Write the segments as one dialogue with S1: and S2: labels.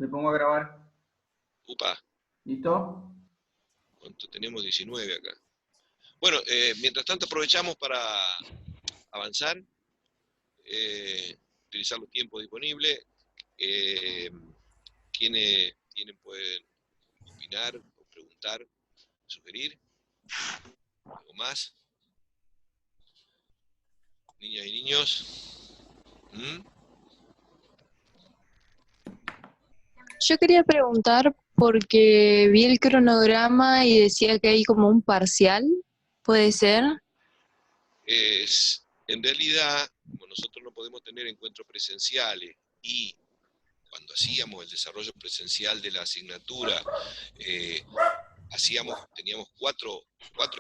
S1: Me pongo a grabar.
S2: Upa,
S1: ¿Listo?
S2: ¿cuánto tenemos? 19 acá. Bueno, mientras tanto aprovechamos para avanzar, utilizar los tiempos disponibles. Quienes tienen pueden opinar, o preguntar, sugerir, algo más. Niñas y niños. ¿Mm?
S3: Yo quería preguntar porque vi el cronograma y decía que hay como un parcial, ¿puede ser?
S2: En realidad, como nosotros no podemos tener encuentros presenciales y cuando hacíamos el desarrollo presencial de la asignatura, teníamos cuatro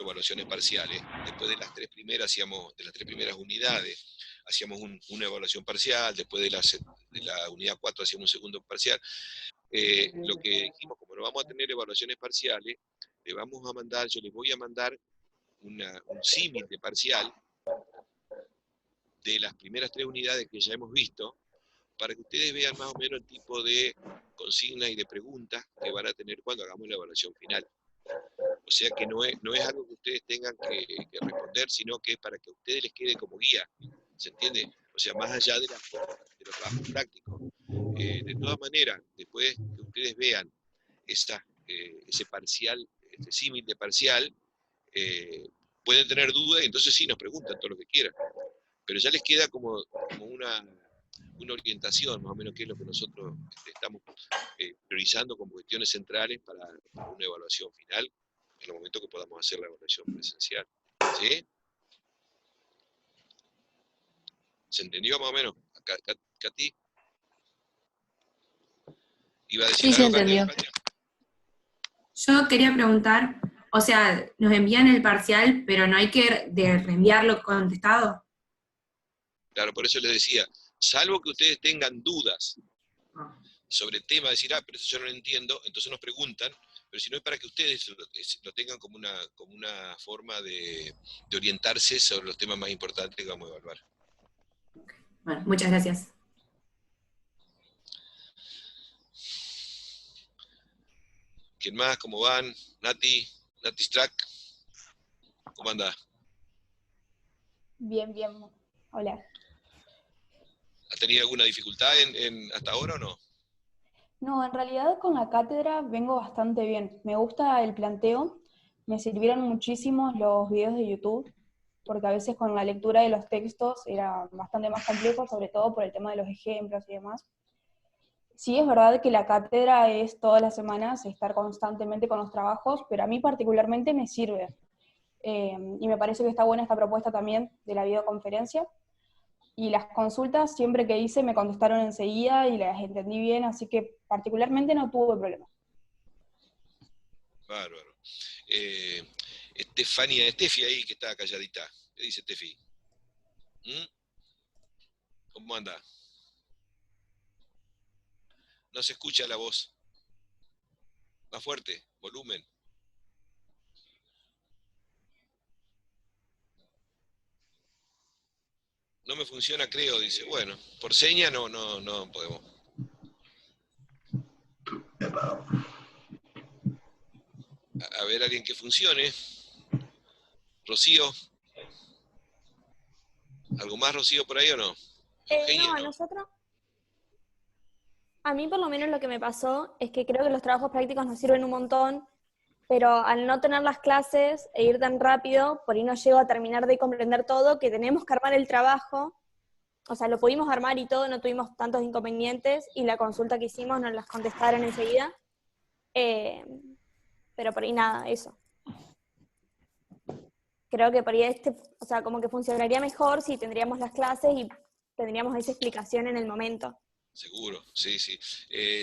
S2: evaluaciones parciales. Después de las tres primeras unidades, hacíamos una evaluación parcial. Después de la unidad 4 hacíamos un segundo parcial. Lo que dijimos, como no vamos a tener evaluaciones parciales, yo les voy a mandar un símil de parcial de las primeras tres unidades que ya hemos visto, para que ustedes vean más o menos el tipo de consignas y de preguntas que van a tener cuando hagamos la evaluación final. O sea que no es algo que ustedes tengan que responder, sino que es para que a ustedes les quede como guía. ¿Se entiende? O sea, más allá de los trabajos prácticos. De todas maneras, después que ustedes vean ese parcial, este símil de parcial, pueden tener dudas y entonces sí nos preguntan todo lo que quieran. Pero ya les queda como una orientación, más o menos, que es lo que nosotros estamos priorizando como cuestiones centrales para una evaluación final, en el momento que podamos hacer la evaluación presencial. ¿Sí? ¿Se entendió más o menos? Katy, ¿iba a decir
S3: Sí, se
S2: algo, Katy?
S3: entendió.
S4: Yo quería preguntar, o sea, nos envían el parcial, pero no hay que reenviarlo contestado.
S2: Claro, por eso les decía, salvo que ustedes tengan dudas sobre el tema, decir, pero eso yo no lo entiendo, entonces nos preguntan, pero si no es para que ustedes lo tengan como una forma de orientarse sobre los temas más importantes que vamos a evaluar.
S4: Bueno, muchas gracias.
S2: ¿Quién más? ¿Cómo van? Nati Strack, ¿cómo anda?
S5: Bien, bien. Hola.
S2: ¿Ha tenido alguna dificultad hasta ahora o no?
S5: No, en realidad con la cátedra vengo bastante bien. Me gusta el planteo. Me sirvieron muchísimo los videos de YouTube, porque a veces con la lectura de los textos era bastante más complejo, sobre todo por el tema de los ejemplos y demás. Sí, es verdad que la cátedra es todas las semanas estar constantemente con los trabajos, pero a mí particularmente me sirve. Y me parece que está buena esta propuesta también de la videoconferencia. Y las consultas siempre que hice me contestaron enseguida y las entendí bien, así que particularmente no tuve problema.
S2: Bárbaro. Estefi ahí que está calladita. ¿Qué dice Estefi? ¿Cómo anda? No se escucha la voz. Más fuerte, volumen. No me funciona, creo, dice. Bueno, por seña no podemos. A ver, alguien que funcione. Rocío. ¿Algo más, Rocío, por ahí o no? Eugenia,
S6: No, a nosotros, a mí por lo menos lo que me pasó es que creo que los trabajos prácticos nos sirven un montón, pero al no tener las clases e ir tan rápido, por ahí no llego a terminar de comprender todo, que tenemos que armar el trabajo. O sea, lo pudimos armar y todo, no tuvimos tantos inconvenientes, y la consulta que hicimos nos las contestaron enseguida. Pero por ahí nada, eso. Creo que por ahí o sea, como que funcionaría mejor si tendríamos las clases y tendríamos esa explicación en el momento.
S2: Seguro, sí.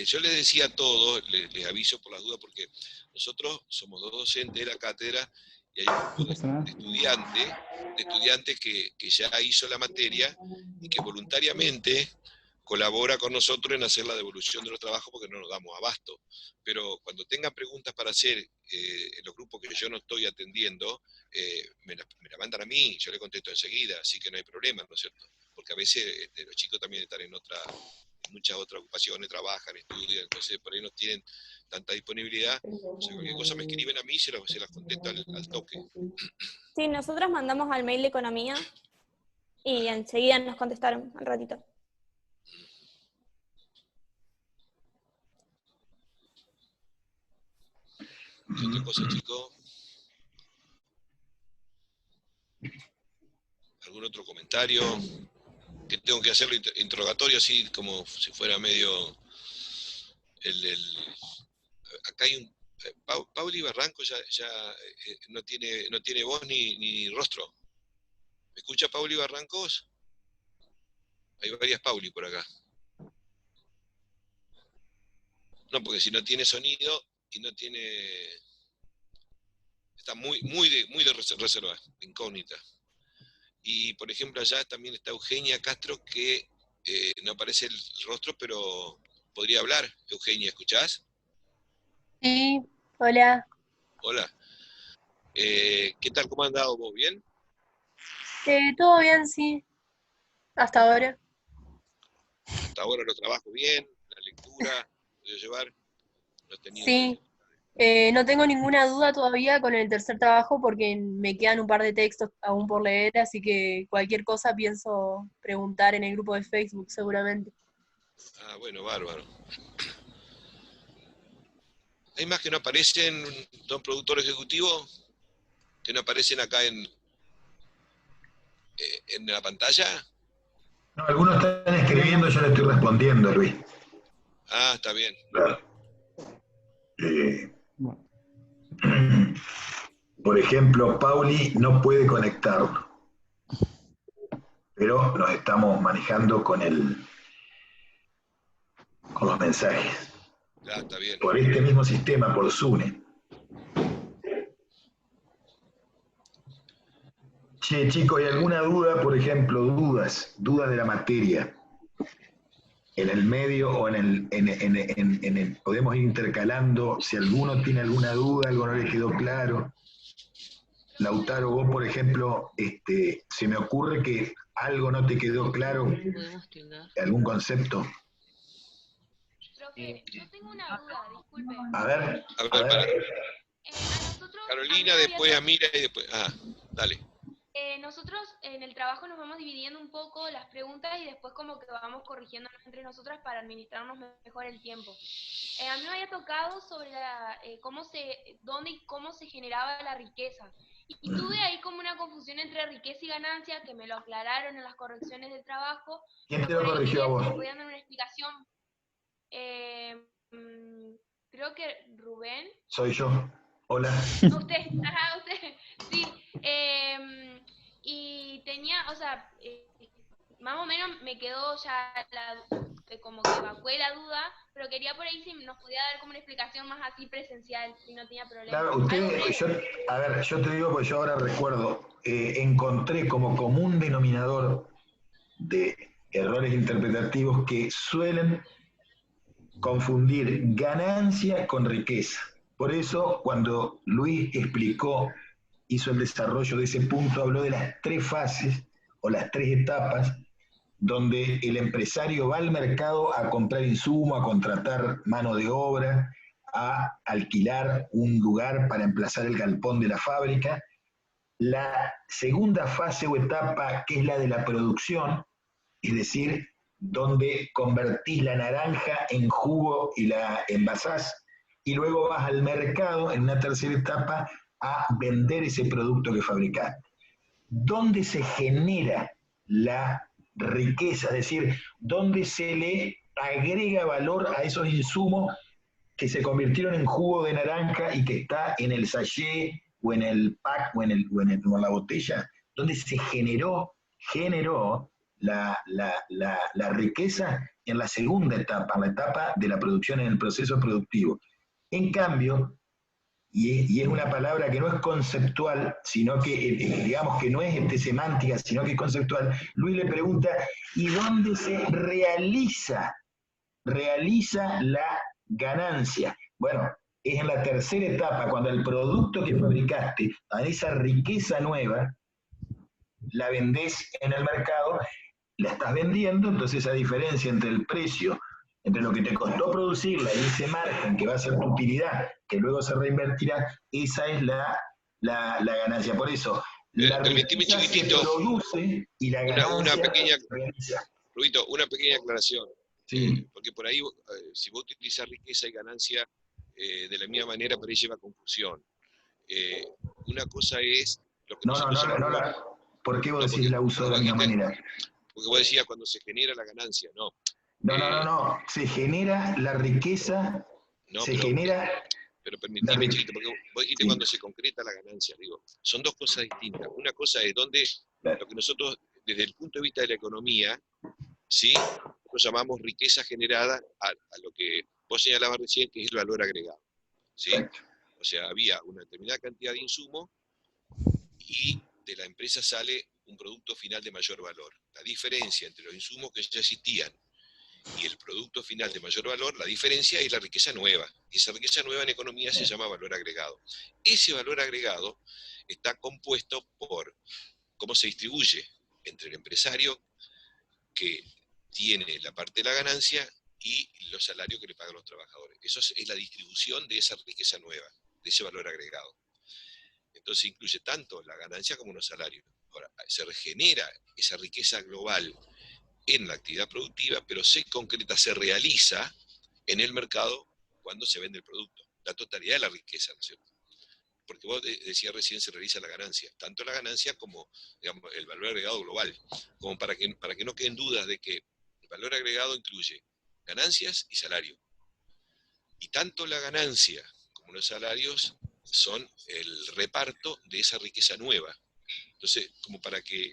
S2: Yo les decía a todos, les aviso por las dudas, porque nosotros somos dos docentes de la cátedra y hay un grupo de estudiantes que ya hizo la materia y que voluntariamente colabora con nosotros en hacer la devolución de los trabajos porque no nos damos abasto. Pero cuando tengan preguntas para hacer en los grupos que yo no estoy atendiendo, me la mandan a mí, yo le contesto enseguida, así que no hay problema, ¿no es cierto? Porque a veces los chicos también están en muchas otras ocupaciones, trabajan, estudian, entonces por ahí no tienen tanta disponibilidad. O sea, cualquier cosa me escriben a mí y se las contesto al toque.
S6: Sí, nosotros mandamos al mail de economía y enseguida nos contestaron al ratito.
S2: ¿Qué otra cosa, chicos? ¿Algún otro comentario? Que tengo que hacerlo interrogatorio así como si fuera medio acá hay un Pauli Barranco ya no tiene voz ni rostro. ¿Me escucha Pauli Barrancos? Hay varias Pauli por acá. No, porque si no tiene sonido y no tiene, está muy de reserva, incógnita. Y por ejemplo allá también está Eugenia Castro, que no aparece el rostro, pero podría hablar. Eugenia, ¿escuchás?
S7: Sí, hola.
S2: Hola. ¿Qué tal? ¿Cómo han andado vos? ¿Bien?
S7: Todo bien, sí, hasta ahora.
S2: Hasta ahora lo trabajo bien, la lectura, puedo llevar, no he tenido...
S7: Sí, no tengo ninguna duda todavía con el tercer trabajo porque me quedan un par de textos aún por leer, así que cualquier cosa pienso preguntar en el grupo de Facebook seguramente.
S2: Ah, bueno, bárbaro. ¿Hay más que no aparecen, don productor ejecutivo? ¿Que no aparecen acá en la pantalla?
S8: No, algunos están escribiendo, yo le estoy respondiendo, Luis.
S2: Ah, está bien.
S8: Claro. Por ejemplo, Pauli no puede conectar, pero nos estamos manejando con los mensajes.
S2: Ah, está bien.
S8: Por este mismo sistema, por Zune. Che, chicos, ¿hay alguna duda, por ejemplo, dudas de la materia? En el medio o podemos ir intercalando, si alguno tiene alguna duda, algo no le quedó claro. Lautaro, vos, por ejemplo, se me ocurre que algo no te quedó claro, algún concepto.
S9: Profe, yo tengo una duda, disculpe.
S8: A ver.
S2: Para.
S9: Nosotros,
S2: Carolina, después Amira y después... Ah, dale.
S9: Nosotros en el trabajo nos vamos dividiendo un poco las preguntas y después como que vamos corrigiéndonos entre nosotras para administrarnos mejor el tiempo. A mí me había tocado sobre dónde y cómo se generaba la riqueza. Y tuve ahí como una confusión entre riqueza y ganancia, que me lo aclararon en las correcciones del trabajo.
S8: ¿Quién te lo corrigió a vos?
S9: ¿Me podían dar una explicación? Creo que Rubén.
S8: Soy yo. Hola.
S9: Usted, sí. Y tenía, o sea, más o menos me quedó ya como que evacué la duda, pero quería por ahí si nos podía dar como una explicación más así presencial, si no tenía problema.
S8: Claro, yo te digo, porque yo ahora recuerdo, encontré como común denominador de errores interpretativos que suelen confundir ganancia con riqueza. Por eso, cuando Luis hizo el desarrollo de ese punto, habló de las 3 fases o las 3 etapas donde el empresario va al mercado a comprar insumo, a contratar mano de obra, a alquilar un lugar para emplazar el galpón de la fábrica. La segunda fase o etapa, que es la de la producción, es decir, donde convertís la naranja en jugo y la envasás, y luego vas al mercado, en una tercera etapa, a vender ese producto que fabricaste. ¿Dónde se genera la riqueza? Es decir, ¿dónde se le agrega valor a esos insumos que se convirtieron en jugo de naranja y que está en el sachet o en el pack o en la botella? ¿Dónde se generó la riqueza? En la segunda etapa, la etapa de la producción en el proceso productivo. En cambio, y es una palabra que no es conceptual, sino que, digamos que no es semántica, sino que es conceptual, Luis le pregunta, ¿y dónde se realiza la ganancia? Bueno, es en la tercera etapa, cuando el producto que fabricaste, a esa riqueza nueva, la vendés en el mercado, la estás vendiendo, entonces esa diferencia entre el precio, entre lo que te costó producirla y ese margen que va a ser tu utilidad, que luego se reinvertirá, esa es la ganancia. Por eso, la
S2: Permitime,
S8: riqueza se
S2: chiquitito,
S8: produce y la
S2: una
S8: ganancia
S2: pequeña,
S8: se realiza.
S2: Rubito, una pequeña aclaración.
S8: Sí.
S2: Porque por ahí, si vos utilizás riqueza y ganancia de la misma manera, por ahí lleva confusión. Una cosa es lo que nosotros llamamos...
S8: ¿Por qué vos decís la uso de la misma manera?
S2: Porque vos decías cuando se genera la ganancia, ¿no?
S8: No. Se genera la riqueza, genera...
S2: Pero permitime, chiquito, porque vos dijiste cuando se concreta la ganancia, digo, son dos cosas distintas. Una cosa es donde lo que nosotros, desde el punto de vista de la economía, ¿sí? Nosotros llamamos riqueza generada a lo que vos señalabas recién, que es el valor agregado, ¿sí? O sea, había una determinada cantidad de insumo y de la empresa sale un producto final de mayor valor. La diferencia entre los insumos que ya existían y el producto final de mayor valor, la diferencia es la riqueza nueva. Y esa riqueza nueva en economía se llama valor agregado. Ese valor agregado está compuesto por cómo se distribuye entre el empresario que tiene la parte de la ganancia y los salarios que le pagan los trabajadores. Eso es la distribución de esa riqueza nueva, de ese valor agregado. Entonces incluye tanto la ganancia como los salarios. Ahora, se regenera esa riqueza global en la actividad productiva, pero se concreta, se realiza en el mercado cuando se vende el producto. La totalidad de la riqueza, ¿no es cierto? Porque vos decías recién se realiza la ganancia, tanto la ganancia como, digamos, el valor agregado global, como para que no queden dudas de que el valor agregado incluye ganancias y salario. Y tanto la ganancia como los salarios son el reparto de esa riqueza nueva. Entonces, como para que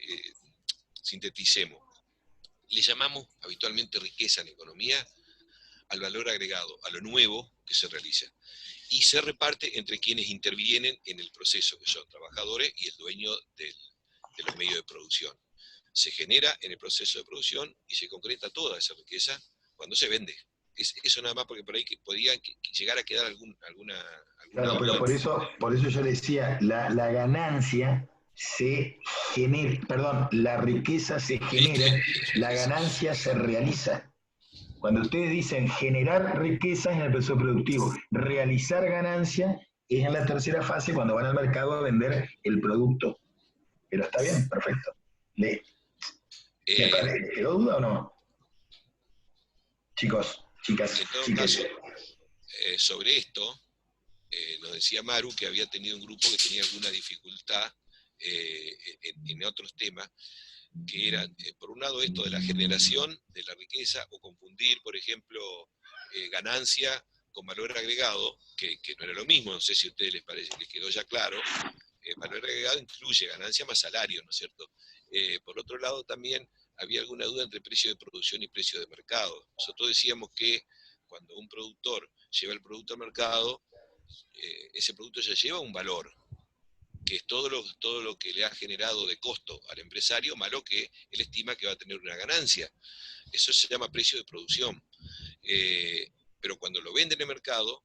S2: sinteticemos, le llamamos habitualmente riqueza en economía al valor agregado, a lo nuevo que se realiza. Y se reparte entre quienes intervienen en el proceso, que son trabajadores y el dueño de los medios de producción. Se genera en el proceso de producción y se concreta toda esa riqueza cuando se vende. Eso nada más, porque por ahí podría llegar a quedar alguna
S8: claro, pero por eso yo le decía, la ganancia se genera, perdón, la riqueza se genera, la ganancia se realiza. Cuando ustedes dicen generar riqueza es en el proceso productivo, realizar ganancia es en la tercera fase cuando van al mercado a vender el producto. Pero está bien, perfecto. ¿Le quedó duda o no? Chicos, chicas,
S2: en todo
S8: chicas.
S2: caso, sobre esto, nos decía Maru que había tenido un grupo que tenía alguna dificultad en otros temas, que eran, por un lado, esto de la generación de la riqueza, o confundir, por ejemplo, ganancia con valor agregado, que no era lo mismo, no sé si a ustedes les quedó ya claro. Valor agregado incluye ganancia más salario, ¿no es cierto? Por otro lado, también había alguna duda entre precio de producción y precio de mercado. Nosotros decíamos que cuando un productor lleva el producto al mercado, ese producto ya lleva un valor, que es todo lo que le ha generado de costo al empresario, más lo que él estima que va a tener una ganancia. Eso se llama precio de producción. Pero cuando lo vende en el mercado,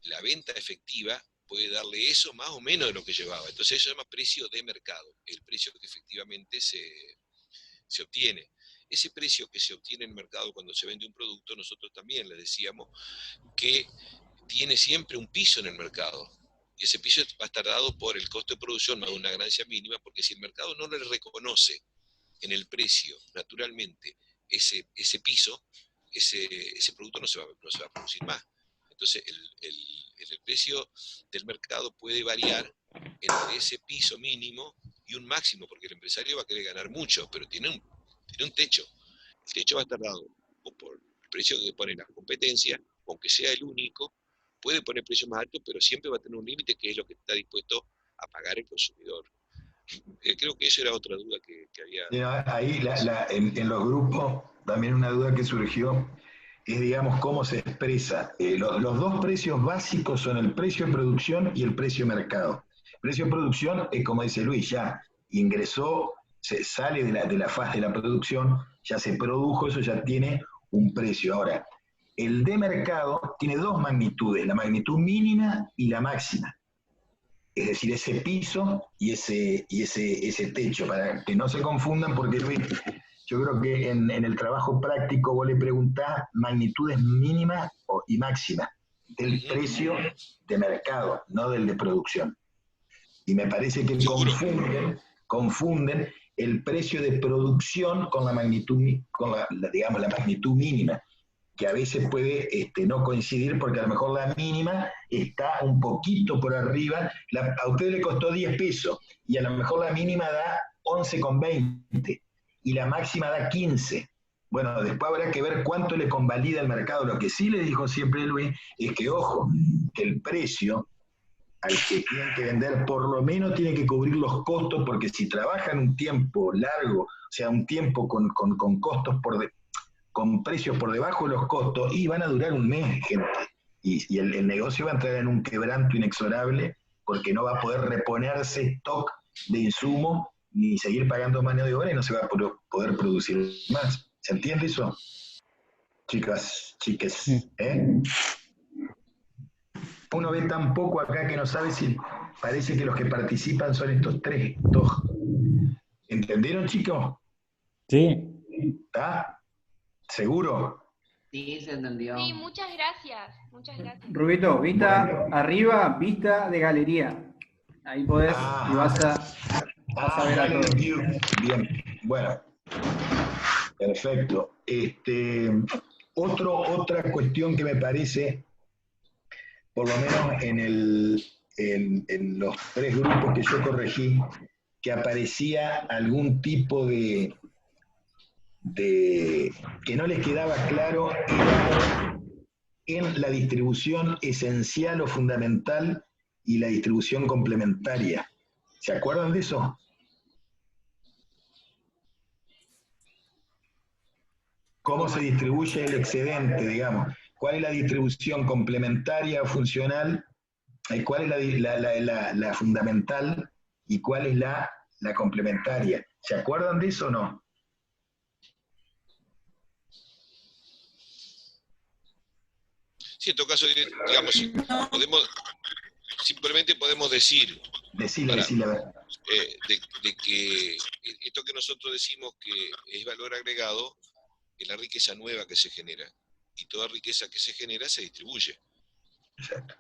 S2: la venta efectiva puede darle eso más o menos de lo que llevaba. Entonces eso se llama precio de mercado, el precio que efectivamente se obtiene. Ese precio que se obtiene en el mercado cuando se vende un producto, nosotros también le decíamos que tiene siempre un piso en el mercado. Y ese piso va a estar dado por el costo de producción más una ganancia mínima, porque si el mercado no le reconoce en el precio, naturalmente, ese piso, ese producto no se va a producir más. Entonces, el precio del mercado puede variar entre ese piso mínimo y un máximo, porque el empresario va a querer ganar mucho, pero tiene un techo. El techo va a estar dado o por el precio que pone la competencia, aunque sea el único, puede poner precios más altos, pero siempre va a tener un límite que es lo que está dispuesto a pagar el consumidor. Creo que eso era otra duda que había.
S8: Ahí en los grupos también una duda que surgió es, digamos, cómo se expresa. Los dos precios básicos son el precio de producción y el precio de mercado. El precio de producción es, como dice Luis, ya ingresó, se sale de la fase de la producción, ya se produjo, eso ya tiene un precio. Ahora, el de mercado tiene dos magnitudes, la magnitud mínima y la máxima. Es decir, ese piso y ese techo, para que no se confundan, porque Luis, Yo creo que en el trabajo práctico vos le preguntás magnitudes mínimas y máximas del precio de mercado, no del de producción. Y me parece que confunden el precio de producción con la magnitud, digamos, la magnitud mínima, que a veces puede no coincidir porque a lo mejor la mínima está un poquito por arriba. A usted le costó 10 pesos y a lo mejor la mínima da 11,20 y la máxima da 15. Bueno, después habrá que ver cuánto le convalida el mercado. Lo que sí le dijo siempre Luis es que, ojo, que el precio al que tienen que vender por lo menos tiene que cubrir los costos, porque si trabajan un tiempo largo, o sea, un tiempo con costos con precios por debajo de los costos, y van a durar un mes, gente. Y el negocio va a entrar en un quebranto inexorable porque no va a poder reponerse stock de insumo ni seguir pagando mano de obra y no se va a poder producir más. ¿Se entiende eso? Chicas, chiques, ¿eh? Uno ve tan poco acá que no sabe si parece que los que participan son estos tres. ¿Entendieron, chicos?
S10: Sí.
S8: ¿Está? ¿Seguro?
S1: Sí, se entendió.
S9: Sí, muchas gracias. Muchas gracias.
S1: Rubito, vista arriba, vista de galería. Ahí podés y vas a ver a todos.
S8: Bien, bueno. Perfecto. Otra cuestión que me parece, por lo menos en los tres grupos que yo corregí, que aparecía algún tipo de que no les quedaba claro en la distribución esencial o fundamental y la distribución complementaria. ¿Se acuerdan de eso? ¿Cómo se distribuye el excedente, digamos? ¿Cuál es la distribución complementaria o funcional? ¿Cuál es la fundamental? ¿Y cuál es la complementaria? ¿Se acuerdan de eso o no?
S2: Sí, en todo caso, digamos, simplemente podemos decir
S8: Decile, a ver.
S2: De que esto que nosotros decimos que es valor agregado es la riqueza nueva que se genera. Y toda riqueza que se genera se distribuye.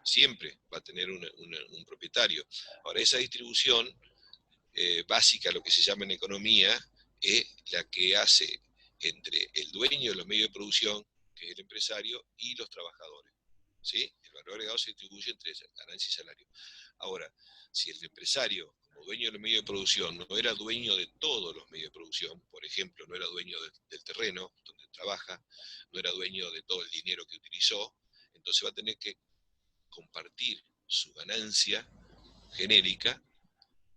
S2: Siempre va a tener un propietario. Ahora, esa distribución básica, lo que se llama en economía, es la que hace entre el dueño de los medios de producción, que es el empresario, y los trabajadores. ¿Sí? El valor agregado se distribuye entre ganancia y salario. Ahora, si el empresario, como dueño de los medios de producción, no era dueño de todos los medios de producción, por ejemplo, no era dueño del terreno donde trabaja, no era dueño de todo el dinero que utilizó, entonces va a tener que compartir su ganancia genérica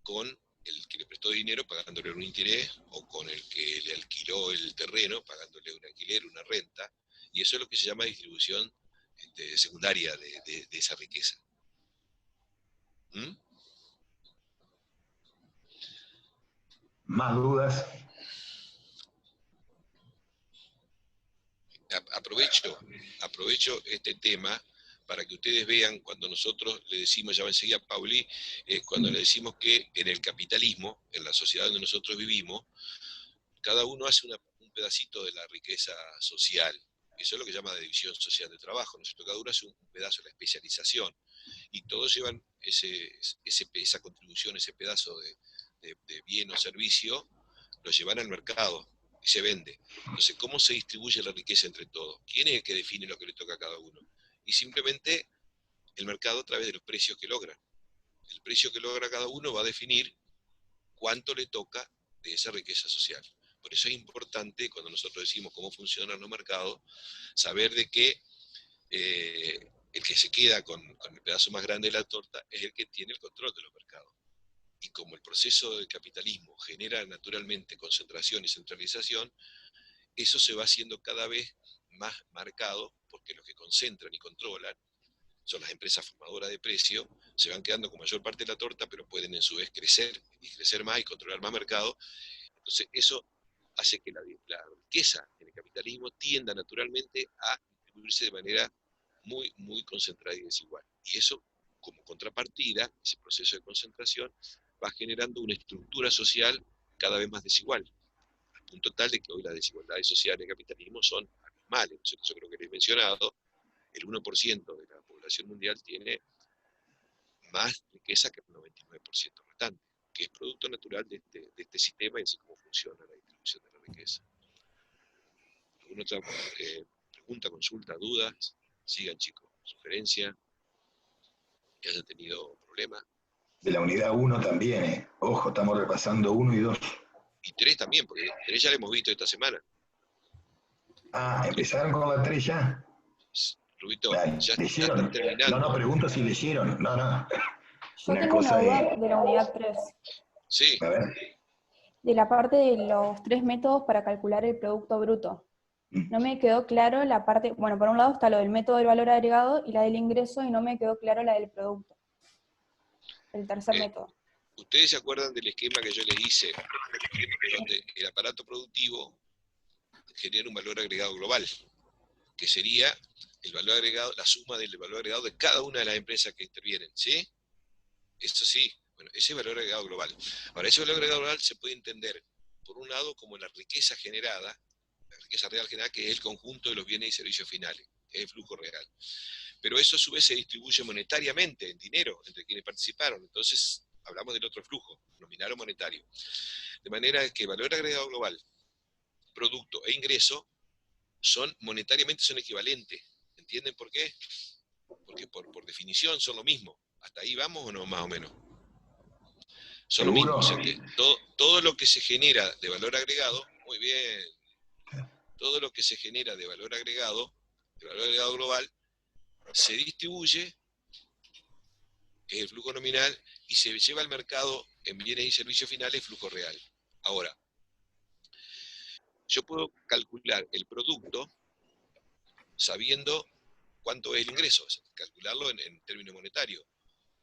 S2: con el que le prestó dinero pagándole un interés, o con el que le alquiló el terreno pagándole un alquiler, una renta, y eso es lo que se llama distribución secundaria de esa riqueza. ¿Mm?
S8: ¿Más dudas?
S2: Aprovecho este tema para que ustedes vean cuando nosotros le decimos, ya va enseguida Pauli, cuando le decimos que en el capitalismo, en la sociedad donde nosotros vivimos, cada uno hace un pedacito de la riqueza social. Eso es lo que se llama la división social de trabajo, ¿no es cierto? Cada uno hace un pedazo de la especialización, y todos llevan esa contribución, ese pedazo de bien o servicio, lo llevan al mercado y se vende. Entonces, ¿cómo se distribuye la riqueza entre todos? ¿Quién es el que define lo que le toca a cada uno? Y simplemente el mercado a través de los precios que logra. El precio que logra cada uno va a definir cuánto le toca de esa riqueza social. Por eso es importante, cuando nosotros decimos cómo funcionan los mercados, saber de que el que se queda con el pedazo más grande de la torta es el que tiene el control de los mercados. Y como el proceso del capitalismo genera naturalmente concentración y centralización, eso se va haciendo cada vez más marcado, porque los que concentran y controlan son las empresas formadoras de precio, se van quedando con mayor parte de la torta, pero pueden en su vez crecer y crecer más y controlar más mercado. Entonces eso hace que la riqueza en el capitalismo tienda naturalmente a distribuirse de manera muy, muy concentrada y desigual. Y eso, como contrapartida, ese proceso de concentración va generando una estructura social cada vez más desigual, al punto tal de que hoy las desigualdades sociales del capitalismo son abismales. Yo creo que les he mencionado, el 1% de la población mundial tiene más riqueza que el 99% restante, que es producto natural de este sistema y así como funciona la distribución de la riqueza. ¿Alguna otra pregunta, consulta, dudas? Sigan, chicos. Sugerencia, que hayan tenido problemas.
S8: De la unidad 1 también, Ojo, estamos repasando 1 y 2.
S2: Y 3 también, porque 3 ya la hemos visto esta semana.
S8: Ah, ¿empezaron con la 3 ya?
S2: Rubito,
S8: Dale,
S2: ya
S8: ¿leyeron?
S2: están terminando.
S8: No, pregunto si leyeron. No.
S5: Yo tengo una duda de la unidad 3.
S2: Sí.
S8: A ver.
S5: De la parte de los 3 métodos para calcular el producto bruto. No me quedó claro la parte, bueno, por un lado está lo del método del valor agregado y la del ingreso, y no me quedó claro la del producto. El tercer método.
S2: ¿Ustedes se acuerdan del esquema que yo les hice, donde el aparato productivo genera un valor agregado global, que sería el valor agregado, la suma del valor agregado de cada una de las empresas que intervienen, ¿sí? Eso sí, bueno, ese valor agregado global. Ahora, ese valor agregado global se puede entender, por un lado, como la riqueza generada, la riqueza real generada, que es el conjunto de los bienes y servicios finales, es el flujo real. Pero eso a su vez se distribuye monetariamente, en dinero, entre quienes participaron. Entonces, hablamos del otro flujo, nominal o monetario. De manera que valor agregado global, producto e ingreso, monetariamente son equivalentes. ¿Entienden por qué? Porque por definición son lo mismo. ¿Hasta ahí vamos o no, más o menos? Son lo mismo. O sea que todo lo que se genera de valor agregado, muy bien, todo lo que se genera de valor agregado global, se distribuye, que es el flujo nominal, y se lleva al mercado en bienes y servicios finales flujo real. Ahora, yo puedo calcular el producto sabiendo cuánto es el ingreso, calcularlo en términos monetarios.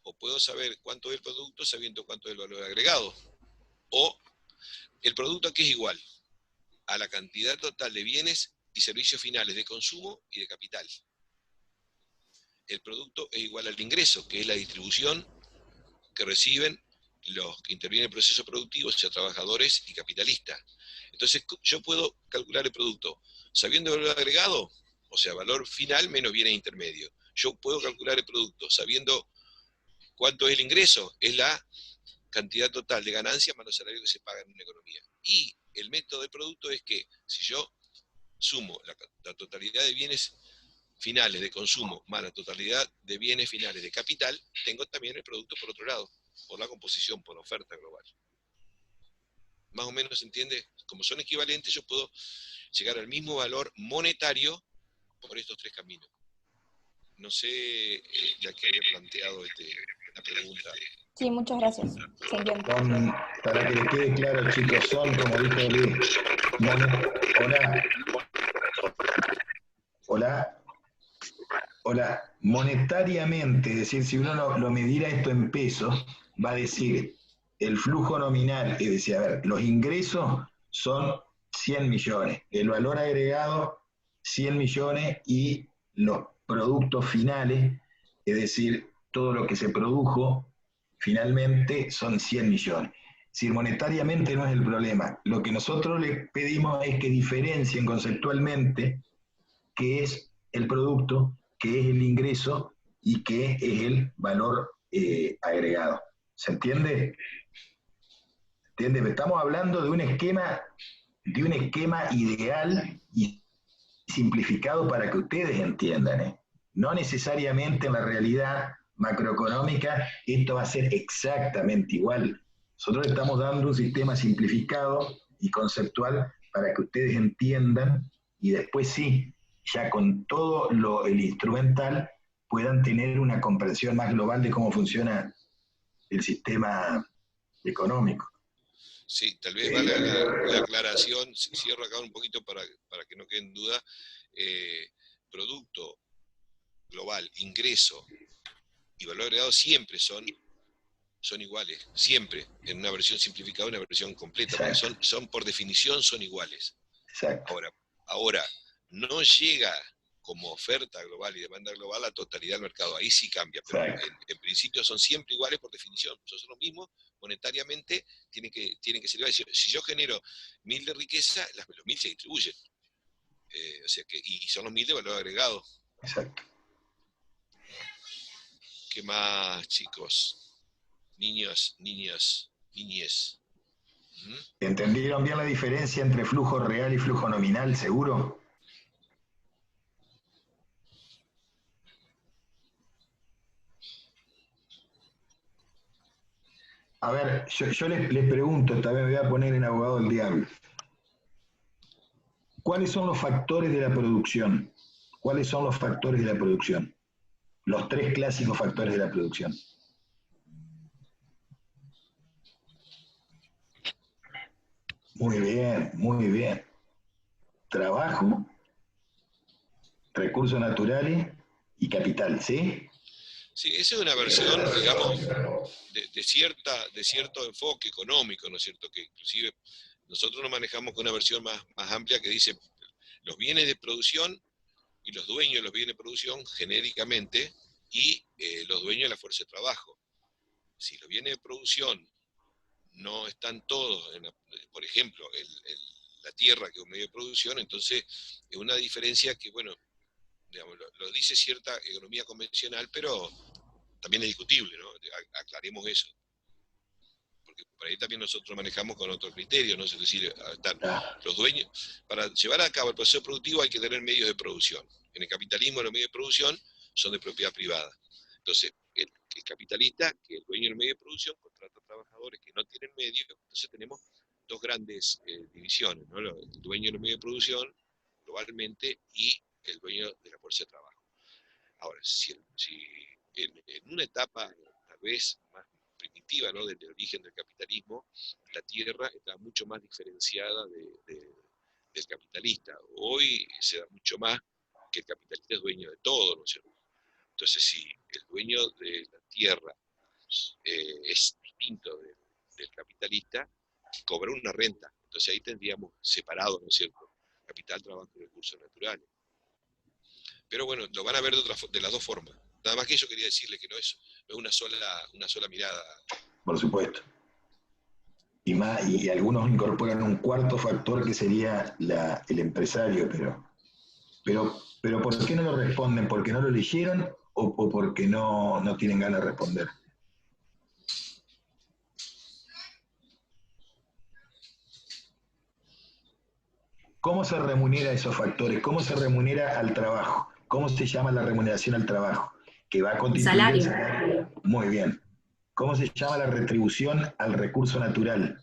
S2: O puedo saber cuánto es el producto sabiendo cuánto es el valor agregado. O el producto que es igual a la cantidad total de bienes y servicios finales de consumo y de capital. El producto es igual al ingreso, que es la distribución que reciben los que intervienen en el proceso productivo, o sea, trabajadores y capitalistas. Entonces, yo puedo calcular el producto sabiendo el valor agregado, o sea, valor final menos bienes intermedios. Yo puedo calcular el producto sabiendo cuánto es el ingreso, es la cantidad total de ganancias más los salarios que se pagan en una economía. Y el método del producto es que si yo sumo la totalidad de bienes finales de consumo más la totalidad de bienes finales de capital, tengo también el producto por otro lado, por la composición, por la oferta global. Más o menos se entiende, como son equivalentes, yo puedo llegar al mismo valor monetario por estos 3 caminos. No sé, ya que había planteado la pregunta.
S5: Sí, muchas gracias. Se entiende.
S8: Para que les quede claro, chicos, son, como dijo Luis, Hola, monetariamente, es decir, si uno lo mediera esto en pesos, va a decir el flujo nominal, es decir, a ver, los ingresos son 100 millones, el valor agregado 100 millones y los productos finales, es decir, todo lo que se produjo finalmente son 100 millones. Es decir, monetariamente no es el problema. Lo que nosotros les pedimos es que diferencien conceptualmente qué es el producto, qué es el ingreso y qué es el valor agregado. ¿Se entiende? ¿Entiende? Estamos hablando de un esquema ideal y simplificado para que ustedes entiendan. No necesariamente en la realidad macroeconómica esto va a ser exactamente igual. Nosotros estamos dando un sistema simplificado y conceptual para que ustedes entiendan y después sí, ya con todo el instrumental, puedan tener una comprensión más global de cómo funciona el sistema económico.
S2: Sí, tal vez vale la aclaración, cierro acá un poquito para que no quede en duda. Producto global, ingreso y valor agregado siempre son iguales, siempre, en una versión simplificada y una versión completa, porque son por definición son iguales.
S8: Exacto.
S2: Ahora, no llega como oferta global y demanda global la totalidad del mercado, ahí sí cambia, pero en principio son siempre iguales por definición, son lo mismo, monetariamente tienen que ser iguales. Si yo genero 1000 de riqueza, los 1000 se distribuyen. O sea que, y son los 1000 de valor agregado.
S8: Exacto.
S2: ¿Qué más, chicos? Niños, niñas, niñez.
S8: ¿Entendieron bien la diferencia entre flujo real y flujo nominal, seguro? A ver, yo les pregunto, también me voy a poner en abogado del diablo. ¿Cuáles son los factores de la producción? ¿Cuáles son los factores de la producción? Los 3 clásicos factores de la producción. Muy bien, muy bien. Trabajo, recursos naturales y capital, ¿sí?
S2: Sí, esa es una versión, digamos, de cierto enfoque económico, ¿no es cierto? Que inclusive nosotros nos manejamos con una versión más amplia que dice los bienes de producción y los dueños de los bienes de producción genéricamente y los dueños de la fuerza de trabajo. Si los bienes de producción no están todos, por ejemplo, la tierra que es un medio de producción, entonces es una diferencia que, bueno, digamos, lo dice cierta economía convencional, pero también es discutible, ¿no? Aclaremos eso. Porque por ahí también nosotros manejamos con otro criterio, ¿no? Es decir, los dueños, para llevar a cabo el proceso productivo hay que tener medios de producción. En el capitalismo los medios de producción son de propiedad privada. Entonces, el capitalista, que es el dueño del medio de producción, contrata a trabajadores que no tienen medios, entonces tenemos dos grandes divisiones, ¿no? El dueño del medio de producción, globalmente, y el dueño de la fuerza de trabajo. Ahora, si en una etapa tal vez más primitiva, ¿no? Del origen del capitalismo, la tierra está mucho más diferenciada del capitalista. Hoy se da mucho más que el capitalista es dueño de todo, ¿no es cierto? Entonces, si el dueño de la tierra es distinto del capitalista, cobra una renta. Entonces ahí tendríamos separado, ¿no es cierto? Capital, trabajo y recursos naturales. Pero bueno, lo van a ver de las dos formas. Nada más que yo quería decirle que no es una sola mirada.
S8: Por supuesto. Y algunos incorporan un cuarto factor que sería el empresario, pero ¿por qué no lo responden? ¿Porque no lo leyeron o porque no tienen ganas de responder? ¿Cómo se remunera esos factores? ¿Cómo se remunera al trabajo? ¿Cómo se llama la remuneración al trabajo? Que va a constituir el salario. Muy bien. ¿Cómo se llama la retribución al recurso natural?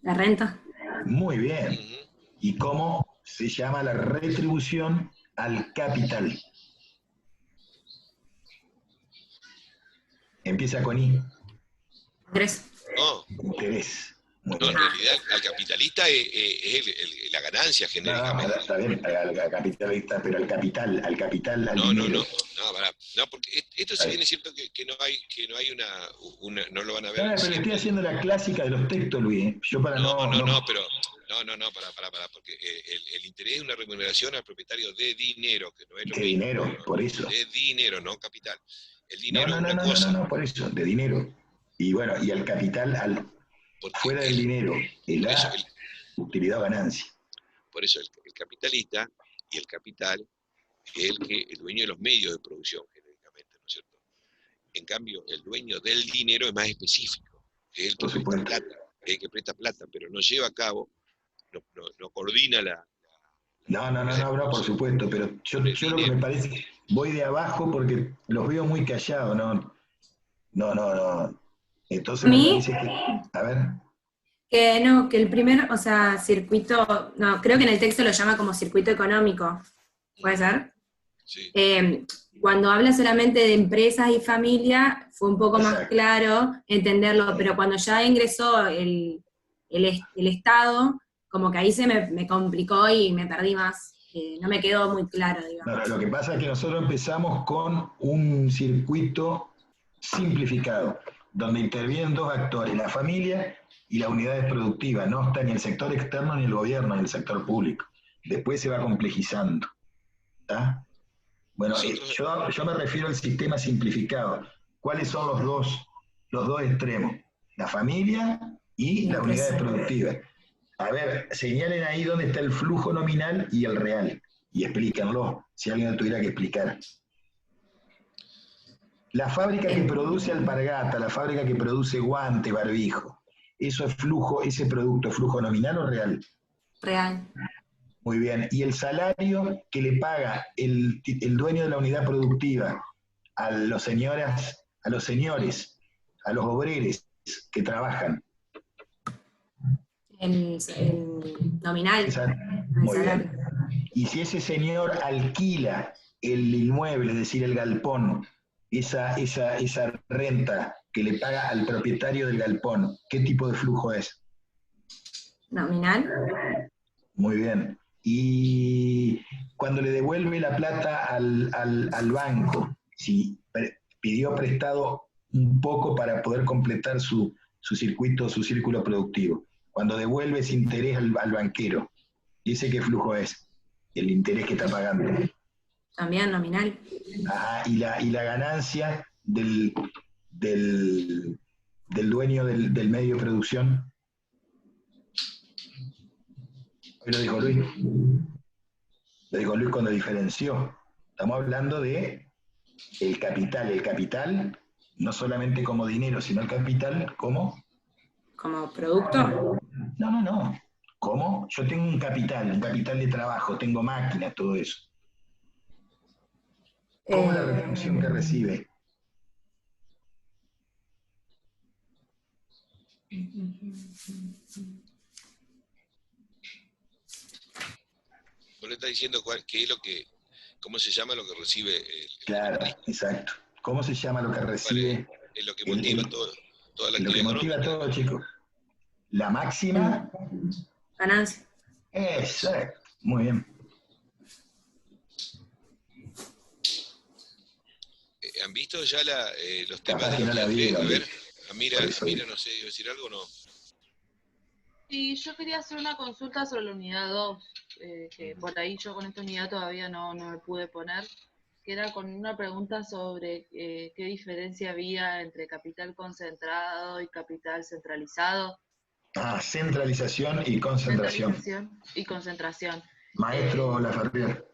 S4: La renta.
S8: Muy bien. ¿Y cómo se llama la retribución al capital? Empieza con I.
S4: Interés.
S2: No.
S8: Interés.
S2: No, en realidad al capitalista es la ganancia genéricamente.
S8: No, está bien, al capitalista, pero al capital, al dinero.
S2: No, porque esto si bien es cierto que no hay una no lo van a ver.
S8: Pero le estoy haciendo la clásica de los textos, Luis. Yo para porque el interés es una remuneración al propietario de dinero, que no es lo mismo. Dinero, por eso.
S2: De dinero, no capital. El dinero es una cosa.
S8: No, por eso, de dinero. Y bueno, y al capital, fuera del dinero, la utilidad o ganancia.
S2: Por eso el capitalista y el capital es el dueño de los medios de producción, genéricamente, ¿no es cierto? En cambio, el dueño del dinero es más específico, es el que presta plata, es el que presta plata, pero no lleva a cabo, no coordina la...
S8: No, por supuesto, pero yo lo que me parece, voy de abajo porque los veo muy callados, no. Entonces me parece que, a ver.
S4: Que el primer, circuito, creo que en el texto lo llama como circuito económico, ¿puede ser?
S2: Sí.
S4: Cuando habla solamente de empresas y familia, fue un poco más claro entenderlo, pero cuando ya ingresó el Estado, como que ahí se me complicó y me perdí más, no me quedó muy claro, digamos.
S8: Lo que pasa es que nosotros empezamos con un circuito simplificado, donde intervienen dos actores, la familia y las unidades productivas, no está ni el sector externo ni el gobierno, ni el sector público. Después se va complejizando. ¿Está? Bueno, yo me refiero al sistema simplificado. cuáles son los dos extremos, la familia y las unidades productivas. A ver, señalen ahí dónde está el flujo nominal y el real, y explíquenlo, si alguien lo tuviera que explicar. La fábrica que produce alpargata, la fábrica que produce guante, barbijo, ¿eso es flujo, ese producto es flujo nominal o real?
S4: Real.
S8: Muy bien. ¿Y el salario que le paga el dueño de la unidad productiva a los señores, a los obreros que trabajan?
S4: El nominal.
S8: Muy bien. Y si ese señor alquila el inmueble, es decir, el galpón, esa renta que le paga al propietario del galpón, ¿qué tipo de flujo es?
S4: Nominal.
S8: Muy bien. Y cuando le devuelve la plata al banco, si pidió prestado un poco para poder completar su círculo productivo, cuando devuelve ese interés al banquero, ¿ese qué flujo es? El interés que está pagando.
S4: También nominal.
S8: Ah, y la ganancia del dueño del medio de producción. Hoy lo dijo Luis. Lo dijo Luis cuando diferenció. Estamos hablando de el capital. El capital, no solamente como dinero, sino el capital como...
S4: ¿Como producto?
S8: No. ¿Cómo? Yo tengo un capital de trabajo, tengo máquinas, todo eso. ¿Cómo la retribución que recibe?
S2: Vos le estás diciendo qué es cómo se llama lo que recibe
S8: Claro, exacto. ¿Cómo se llama lo que recibe?
S2: Es lo que motiva toda la
S8: lo que motiva a todo, chicos. La máxima
S4: ganancia.
S8: Exacto, muy bien.
S2: ¿Han visto ya los temas
S8: de la vida?
S2: A ver, Amira, no sé, ¿iba a decir algo o no?
S10: Sí, yo quería hacer una consulta sobre la unidad 2, que por ahí yo con esta unidad todavía no me pude poner, que era con una pregunta sobre qué diferencia había entre capital concentrado y capital centralizado.
S8: Centralización y concentración.
S10: Centralización y concentración.
S8: Maestro Laferrier.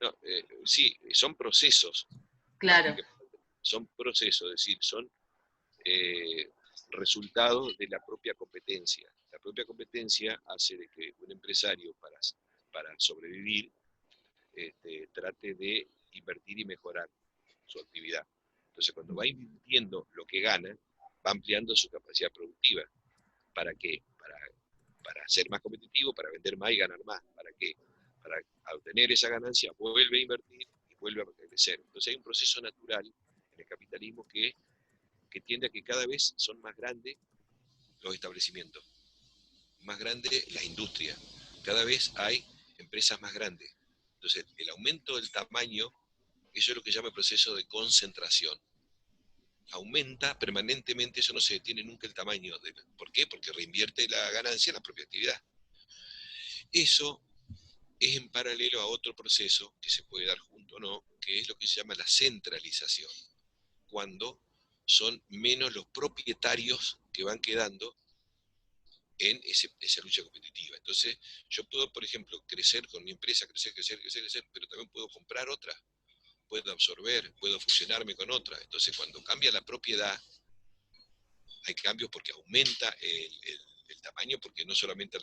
S2: No, sí, son procesos.
S10: Claro.
S2: Son procesos, es decir, son resultados de la propia competencia. La propia competencia hace de que un empresario para sobrevivir trate de invertir y mejorar su actividad. Entonces, cuando va invirtiendo lo que gana, va ampliando su capacidad productiva. ¿Para qué? Para ser más competitivo, para vender más y ganar más. ¿Para qué? Para obtener esa ganancia, vuelve a invertir y vuelve a crecer. Entonces hay un proceso natural en el capitalismo que tiende a que cada vez son más grandes los establecimientos, más grande la industria, cada vez hay empresas más grandes. Entonces, el aumento del tamaño, eso es lo que llama el proceso de concentración. Aumenta permanentemente, eso no se detiene nunca el tamaño. ¿Por qué? Porque reinvierte la ganancia en la propia actividad. Eso es en paralelo a otro proceso que se puede dar junto o no, que es lo que se llama la centralización, cuando son menos los propietarios que van quedando en esa lucha competitiva. Entonces, yo puedo, por ejemplo, crecer con mi empresa, crecer, pero también puedo comprar otra, puedo absorber, puedo fusionarme con otra. Entonces, cuando cambia la propiedad, hay cambios porque aumenta el tamaño, porque no solamente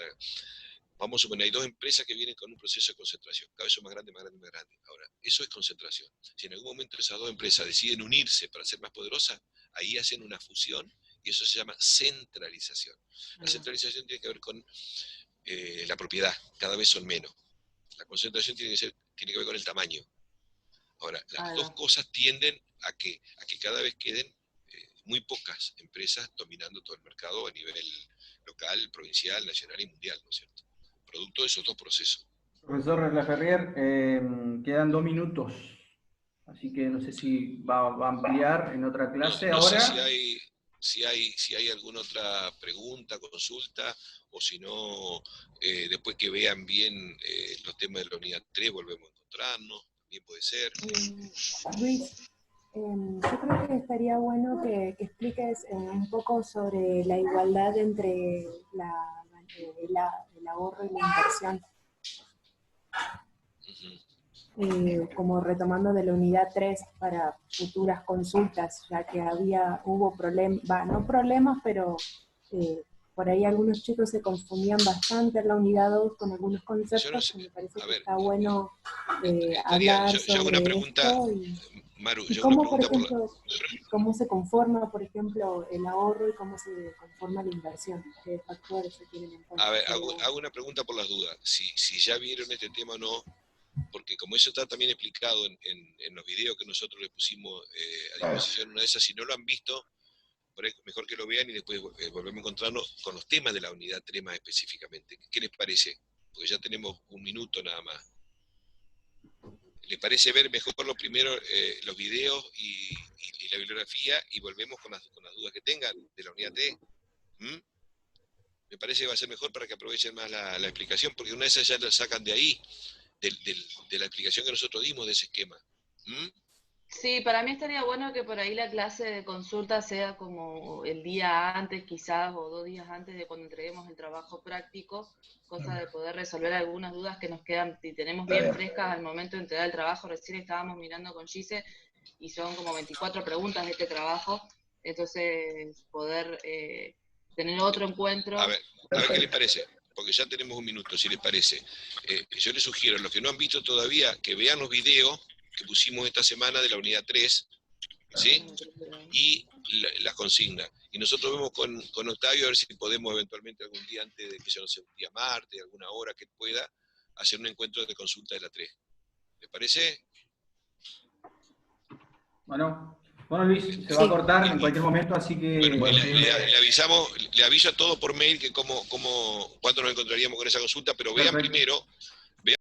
S2: vamos a suponer, hay dos empresas que vienen con un proceso de concentración, cada vez son más grandes, más grandes, más grandes. Ahora, eso es concentración. Si en algún momento esas dos empresas deciden unirse para ser más poderosas, ahí hacen una fusión, y eso se llama centralización. La centralización tiene que ver con la propiedad, cada vez son menos. La concentración tiene que ver con el tamaño. Ahora, las dos cosas tienden a que cada vez queden muy pocas empresas dominando todo el mercado a nivel local, provincial, nacional y mundial, ¿no es cierto? Producto de esos dos procesos.
S1: Profesor Laferrier, quedan 2 minutos, así que no sé si va a ampliar en otra clase
S2: no
S1: ahora.
S2: Sé si hay alguna otra pregunta, consulta, o si no, después que vean bien los temas de la unidad 3, volvemos a encontrarnos, también puede ser.
S4: Luis,
S11: Yo creo que estaría bueno que expliques un poco sobre la igualdad entre el ahorro y la inversión. Como retomando de la unidad 3 para futuras consultas, ya que hubo problemas, no problemas, pero por ahí algunos chicos se confundían bastante en la unidad 2 con algunos conceptos, que me parece que está bueno hablar
S2: yo hago una
S11: sobre
S2: pregunta,
S11: esto
S2: Maru,
S11: y
S2: yo hago una
S11: cómo, por
S2: pregunta
S11: ejemplo, cómo se conforma, por ejemplo, el ahorro y cómo se conforma la inversión, qué factores se tienen en cuenta.
S2: A ver, hago una pregunta por las dudas, si ya vieron este tema o no, porque como eso está también explicado en los videos que nosotros les pusimos a disposición, una de esas, si no lo han visto, mejor que lo vean y después volvemos a encontrarnos con los temas de la unidad 3 más específicamente. ¿Qué les parece? Porque ya tenemos un minuto nada más. ¿Les parece ver mejor lo primero los videos y la bibliografía y volvemos con las dudas que tengan de la unidad 3? Me parece que va a ser mejor para que aprovechen más la explicación, porque una de esas ya la sacan de ahí, de la explicación que nosotros dimos de ese esquema.
S10: Sí, para mí estaría bueno que por ahí la clase de consulta sea como el día antes quizás o 2 días antes de cuando entreguemos el trabajo práctico, cosa de poder resolver algunas dudas que nos quedan y tenemos bien frescas al momento de entregar el trabajo. Recién estábamos mirando con Gise y son como 24 preguntas de este trabajo, entonces poder tener otro encuentro.
S2: A ver qué les parece, porque ya tenemos un minuto, si les parece. Yo les sugiero a los que no han visto todavía que vean los videos que pusimos esta semana de la unidad 3, ¿sí? Y las consignas. Y nosotros vemos con Octavio a ver si podemos eventualmente algún día antes de que sea, no sé, un día martes, alguna hora que pueda, hacer un encuentro de consulta de la 3. ¿Les parece?
S1: Bueno, Luis, se va a cortar en cualquier momento, así que...
S2: Bueno, le aviso a todos por mail que cuándo nos encontraríamos con esa consulta, pero vean primero